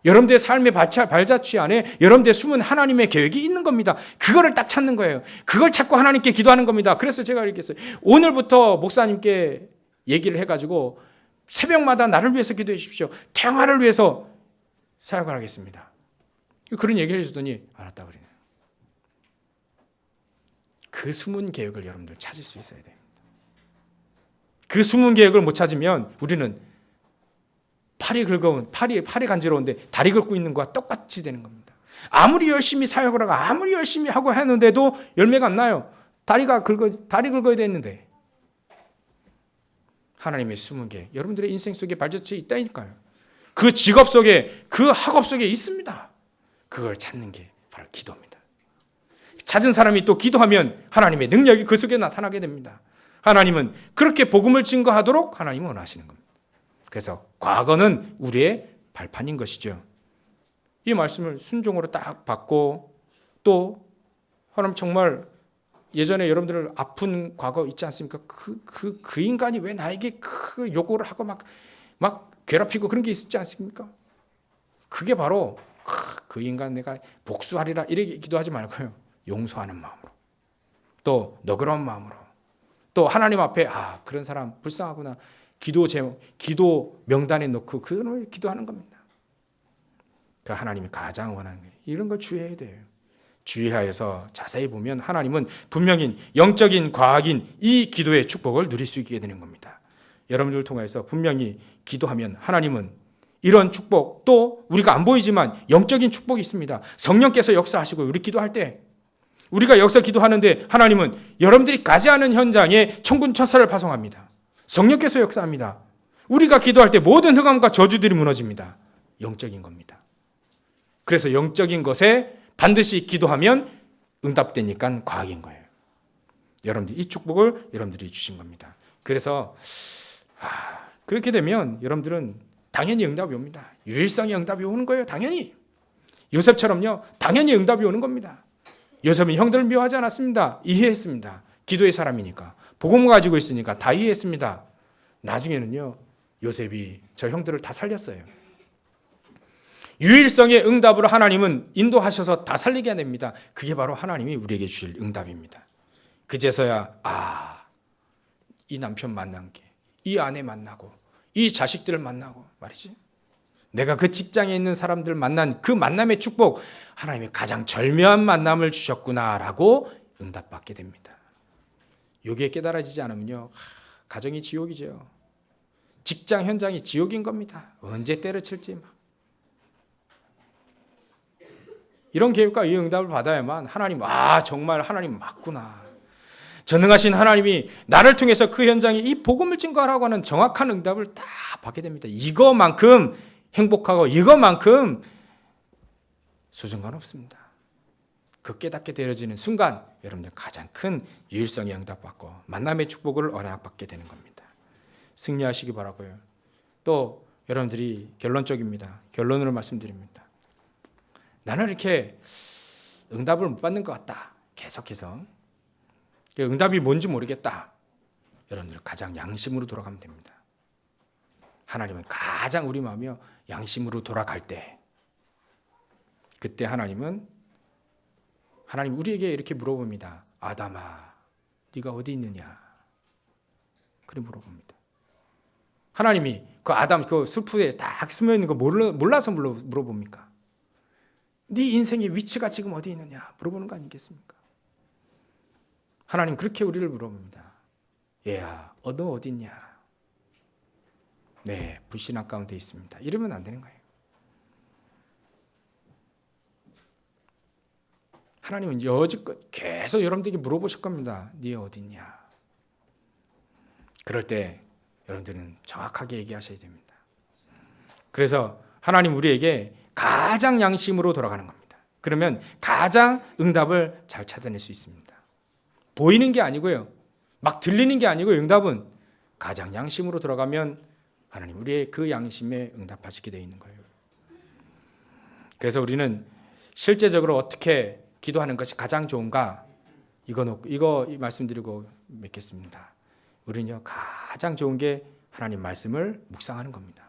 여러분들의 삶의 발자취 안에 여러분들의 숨은 하나님의 계획이 있는 겁니다. 그거를 딱 찾는 거예요. 그걸 찾고 하나님께 기도하는 겁니다. 그래서 제가 이렇게 했어요. 오늘부터 목사님께 얘기를 해가지고 새벽마다 나를 위해서 기도해 주십시오. 태영아를 위해서 사역을 하겠습니다. 그런 얘기를 해주더니 알았다 그러네요. 그 숨은 계획을 여러분들 찾을 수 있어야 됩니다. 그 숨은 계획을 못 찾으면 우리는 팔이 간지러운데 다리 긁고 있는 거와 똑같이 되는 겁니다. 아무리 열심히 사역을 하고 아무리 열심히 하고 하는데도 열매가 안 나요. 다리 긁어야 되는데. 하나님의 숨은 계획, 여러분들의 인생 속에 발자취에 있다니까요. 그 직업 속에, 그 학업 속에 있습니다. 그걸 찾는 게 바로 기도입니다. 찾은 사람이 또 기도하면 하나님의 능력이 그 속에 나타나게 됩니다. 하나님은 그렇게 복음을 증거하도록 하나님은 원하시는 겁니다. 그래서 과거는 우리의 발판인 것이죠. 이 말씀을 순종으로 딱 받고, 또 하나님 정말 예전에 여러분들 아픈 과거 있지 않습니까? 그 인간이 왜 나에게 그 요구를 하고 막 괴롭히고 그런 게 있지 않습니까? 그게 바로 그 인간 내가 복수하리라 이렇게 기도하지 말고요. 용서하는 마음으로, 또 너그러운 마음으로, 또 하나님 앞에 그런 사람 불쌍하구나. 기도 명단에 넣고 그걸 기도하는 겁니다. 그 하나님이 가장 원하는 거예요. 이런 걸 주의해야 돼요. 주의하여서 자세히 보면 하나님은 분명히 영적인 과학인 이 기도의 축복을 누릴 수 있게 되는 겁니다. 여러분들을 통해서 분명히 기도하면 하나님은 이런 축복, 또 우리가 안 보이지만 영적인 축복이 있습니다. 성령께서 역사하시고 우리 기도할 때, 우리가 여기서 기도하는데 하나님은 여러분들이 가지 않은 현장에 천군 천사를 파송합니다. 성령께서 역사합니다. 우리가 기도할 때 모든 흑암과 저주들이 무너집니다. 영적인 겁니다. 그래서 영적인 것에 반드시 기도하면 응답되니까 과학인 거예요. 여러분들 이 축복을 여러분들이 주신 겁니다. 그래서 그렇게 되면 여러분들은 당연히 응답이 옵니다. 유일성의 응답이 오는 거예요. 당연히. 요셉처럼요. 당연히 응답이 오는 겁니다. 요셉은 형들을 미워하지 않았습니다. 이해했습니다. 기도의 사람이니까. 복음을 가지고 있으니까 다 이해했습니다. 나중에는요. 요셉이 저 형들을 다 살렸어요. 유일성의 응답으로 하나님은 인도하셔서 다 살리게 해냅니다. 그게 바로 하나님이 우리에게 주실 응답입니다. 그제서야 이 남편 만난 게, 이 아내 만나고, 이 자식들을 만나고 말이지. 내가 그 직장에 있는 사람들 만난 그 만남의 축복, 하나님이 가장 절묘한 만남을 주셨구나라고 응답받게 됩니다. 여기에 깨달아지지 않으면요, 가정이 지옥이죠. 직장 현장이 지옥인 겁니다. 언제 때려칠지 막. 이런 계획과 이 응답을 받아야만 하나님, 정말 하나님 맞구나. 전능하신 하나님이 나를 통해서 그 현장에 이 복음을 증거하라고 하는 정확한 응답을 다 받게 됩니다. 이거만큼 행복하고 이거만큼 소중한 없습니다. 그 깨닫게 되어지는 순간 여러분들 가장 큰 유일성의 응답받고 만남의 축복을 언약받게 되는 겁니다. 승리하시기 바라고요. 또 여러분들이 결론적입니다. 결론으로 말씀드립니다. 나는 이렇게 응답을 못 받는 것 같다. 계속해서 응답이 뭔지 모르겠다. 여러분들 가장 양심으로 돌아가면 됩니다. 하나님은 가장 우리 마음이 양심으로 돌아갈 때, 그때 하나님 우리에게 이렇게 물어봅니다. 아담아, 네가 어디 있느냐? 그래 물어봅니다. 하나님이 그 아담 그 숲에 딱 스며 있는 거 몰라서 물어봅니까? 네 인생의 위치가 지금 어디 있느냐 물어보는 거 아니겠습니까? 하나님 그렇게 우리를 물어봅니다. 얘야, 너 어디 있냐? 네, 불신앙 가운데 있습니다. 이러면 안 되는 거예요. 하나님은 여지껏 계속 여러분들에게 물어보실 겁니다. 네 어디 있냐? 그럴 때 여러분들은 정확하게 얘기하셔야 됩니다. 그래서 하나님 우리에게 가장 양심으로 돌아가는 겁니다. 그러면 가장 응답을 잘 찾아낼 수 있습니다. 보이는 게 아니고요. 막 들리는 게 아니고요. 응답은 가장 양심으로 돌아가면 하나님 우리의 그 양심에 응답하시게 되어 있는 거예요. 그래서 우리는 실제적으로 어떻게 기도하는 것이 가장 좋은가? 이거 말씀드리고 맺겠습니다. 우리는요 가장 좋은 게 하나님 말씀을 묵상하는 겁니다.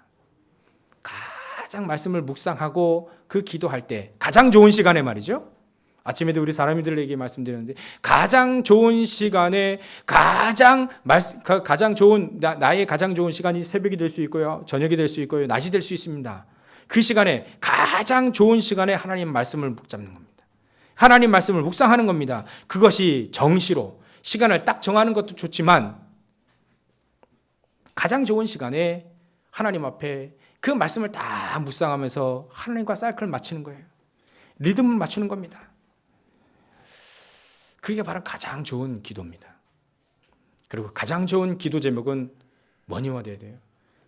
가장 말씀을 묵상하고 그 기도할 때 가장 좋은 시간에 말이죠. 아침에도 우리 사람들에게 말씀드렸는데 가장 좋은 시간에 가장 좋은 나의 가장 좋은 시간이 새벽이 될 수 있고요, 저녁이 될 수 있고요, 낮이 될 수 있습니다. 그 시간에 가장 좋은 시간에 하나님 말씀을 붙잡는 겁니다. 하나님 말씀을 묵상하는 겁니다. 그것이 정시로 시간을 딱 정하는 것도 좋지만 가장 좋은 시간에 하나님 앞에 그 말씀을 다 묵상하면서 하나님과 사이클을 맞추는 거예요. 리듬을 맞추는 겁니다. 그게 바로 가장 좋은 기도입니다. 그리고 가장 좋은 기도 제목은 뭐니와 돼야 돼요?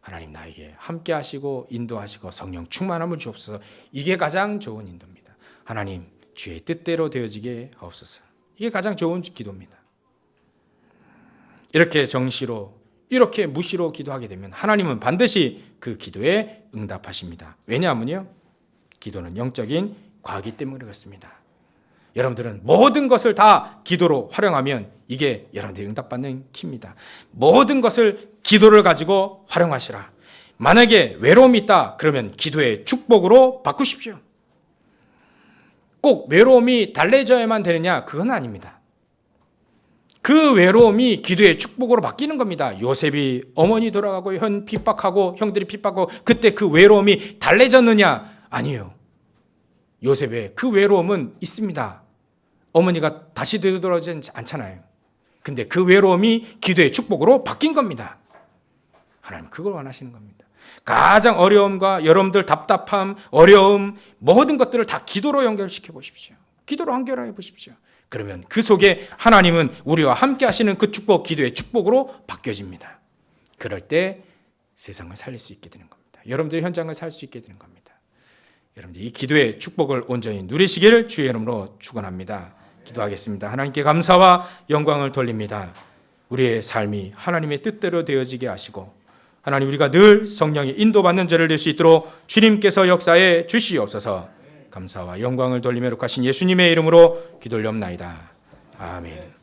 하나님 나에게 함께 하시고 인도하시고 성령 충만함을 주옵소서. 이게 가장 좋은 인도입니다. 하나님 주의 뜻대로 되어지게 하옵소서. 이게 가장 좋은 기도입니다. 이렇게 정시로 이렇게 무시로 기도하게 되면 하나님은 반드시 그 기도에 응답하십니다. 왜냐하면요, 기도는 영적인 과학이기 때문에 그렇습니다. 여러분들은 모든 것을 다 기도로 활용하면 이게 여러분들이 응답받는 키입니다. 모든 것을 기도를 가지고 활용하시라. 만약에 외로움이 있다 그러면 기도의 축복으로 바꾸십시오. 꼭 외로움이 달래져야만 되느냐? 그건 아닙니다. 그 외로움이 기도의 축복으로 바뀌는 겁니다. 요셉이 어머니 돌아가고 형 핍박하고 형들이 핍박하고 그때 그 외로움이 달래졌느냐? 아니에요. 요셉의 그 외로움은 있습니다. 어머니가 다시 되돌아오지 않잖아요. 근데 그 외로움이 기도의 축복으로 바뀐 겁니다. 하나님 그걸 원하시는 겁니다. 가장 어려움과 여러분들 답답함, 어려움 모든 것들을 다 기도로 연결시켜 보십시오. 기도로 연결해 보십시오. 그러면 그 속에 하나님은 우리와 함께 하시는 그 축복, 기도의 축복으로 바뀌어집니다. 그럴 때 세상을 살릴 수 있게 되는 겁니다. 여러분들의 현장을 살 수 있게 되는 겁니다. 여러분들 이 기도의 축복을 온전히 누리시기를 주의 이름으로 축원합니다. 기도하겠습니다. 하나님께 감사와 영광을 돌립니다. 우리의 삶이 하나님의 뜻대로 되어지게 하시고 하나님 우리가 늘 성령의 인도받는 자를 될 수 있도록 주님께서 역사해 주시옵소서. 감사와 영광을 돌리며 룩하신 예수님의 이름으로 기도 올려옵나이다. 아멘.